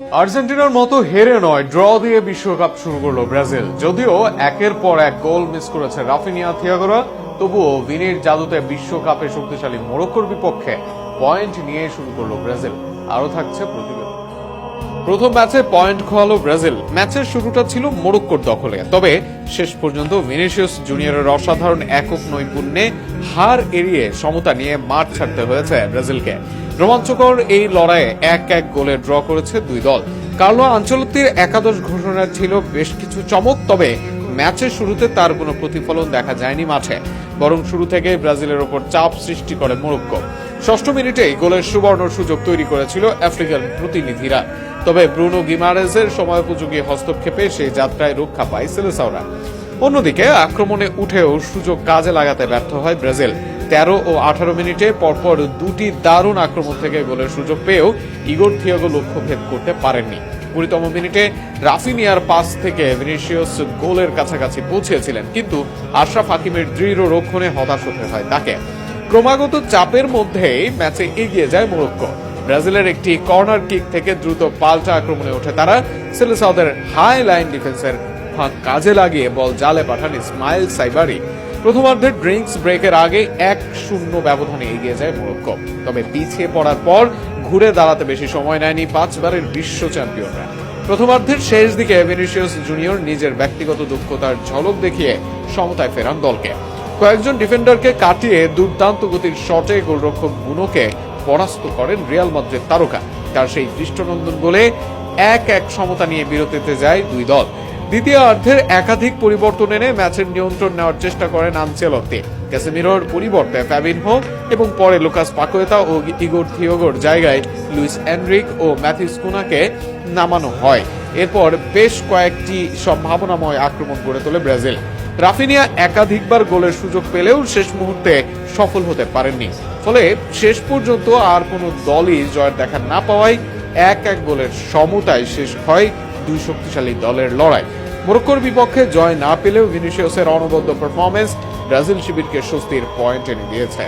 আর্জেন্টিনার মতো হেরে নয়, ড্র দিয়ে বিশ্বকাপ শুরু করলো ব্রাজিল। যদিও একের পর এক গোল মিস করেছে রাফিনিয়া, থিয়াগোরা, তবুও ভিনির জাদুতে বিশ্বকাপে শক্তিশালী মরক্কোর বিপক্ষে পয়েন্ট নিয়ে শুরু করলো ব্রাজিল। আরো থাকছে প্রতিবেদন। প্রথম ম্যাচে পয়েন্ট খোয়ালো ব্রাজিল। ম্যাচের শুরুটা ছিল মরক্কোর দখলে, তবে শেষ পর্যন্ত ভিনিসিয়াস জুনিয়রের অসাধারণ একক নৈপুণ্যে হার এড়িয়ে সমতা নিয়ে মাঠ ছাড়তে হয়েছে ব্রাজিলকে। রোমাঞ্চকর এই লড়াইয়ে 1-1 গোলে ড্র করেছে দুই দল। কার্লো আনচেলত্তির একাদশ ঘোষণার ছিল বেশ কিছু চমক, তবে ম্যাচের শুরুতে তার কোনো প্রতিফলন দেখা যায়নি মাঠে, বরং শুরু থেকে ব্রাজিলের ওপর চাপ সৃষ্টি করে মরক্কো। ষষ্ঠ মিনিটেই গোলের সুবর্ণ সুযোগ তৈরি করেছিল আফ্রিকান প্রতিনিধিরা, তবে ব্রুনো গিমারেজের সময়োপযোগী হস্তক্ষেপে সেই যাত্রায় রক্ষা পায় সেলেসাওরা। অন্যদিকে আক্রমণে উঠেও সুযোগ কাজে লাগাতে ব্যর্থ হয় ব্রাজিল। 13 ও 18 মিনিটে পরপর দুটি দারুণ আক্রমণ থেকে গোলের সুযোগ পেয়েও ইগোর থিয়াগো লক্ষ্যভেদ করতে পারেননি। 20তম মিনিটে রাফিনিয়ার পাস থেকে ভিনিসিয়াস গোলের কাছাকাছি পৌঁছেছিলেন, কিন্তু আশরাফ হাকিমের দৃঢ় রক্ষণে হতাশ হতে হয় তাকে। ক্রমাগত চাপের মধ্যেই ম্যাচে এগিয়ে যায় মরক্কো। ব্রাজিলের একটি কর্নার কিক থেকে দ্রুত পাল্টা আক্রমণে ওঠে তারা। সেলেসাওদের হাই লাইন ডিফেন্সের ফাঁক কাজে লাগিয়ে বল জালে পাঠান ইসমাইল সাইবারি। প্রথমার্ধের ড্রিঙ্কস ব্রেকের আগে 1-0 ব্যবধানে এগিয়ে যায় মরক্কো, তবে পিছিয়ে পড়ার পর ঘুরে দাঁড়াতে বেশি সময় নেয়নি 5 বারের বিশ্ব চ্যাম্পিয়নরা। প্রথমার্ধের শেষ দিকে ভিনিসিয়াস জুনিয়র নিজের ব্যক্তিগত দক্ষতার ঝলক দেখিয়ে সমতায় ফেরান দলকে। কয়েকজন ডিফেন্ডারকে কাটিয়ে দুর্দান্ত গতির শটে গোলরক্ষক বুনোকে পরাস্ত করেন রিয়াল মাদ্রিদ তারকা। তার সেই দৃষ্টিনন্দন গোলে 1-1 সমতা নিয়ে বিরতিতে যায় দুই দল। দ্বিতীয়ার্ধের একাধিক পরিবর্তন এনে ম্যাচের নিয়ন্ত্রণ নেওয়ার চেষ্টা করেন আনচেলত্তি। ক্যাসেমিরোর পরিবর্তে ফ্যাবিনহো এবং পরে লুকাস পাকুয়েতা ও ইগোর থিয়াগোর জায়গায় লুইস এনরিক ও ম্যাথিস কুনাকে নামানো হয়। এরপর বেশ কয়েকটি সম্ভাবনাময় আক্রমণ গড়ে তোলে ব্রাজিল। রাফিনিয়া একাধিকবার গোলের সুযোগ পেলেও শেষ মুহূর্তে সফল হতে পারেননি, ফলে শেষ পর্যন্ত আর কোনো দলই জয়ের দেখা না পাওয়ায় 1-1 গোলের সমতায় শেষ হয় দুই শক্তিশালী দলের লড়াই। মরক্কোর বিপক্ষে জয় না পেলেও ভিনিসিয়াসের অনবদ্য পারফরমেন্স ব্রাজিল শিবিরকে স্বস্তির পয়েন্ট এনে দিয়েছে।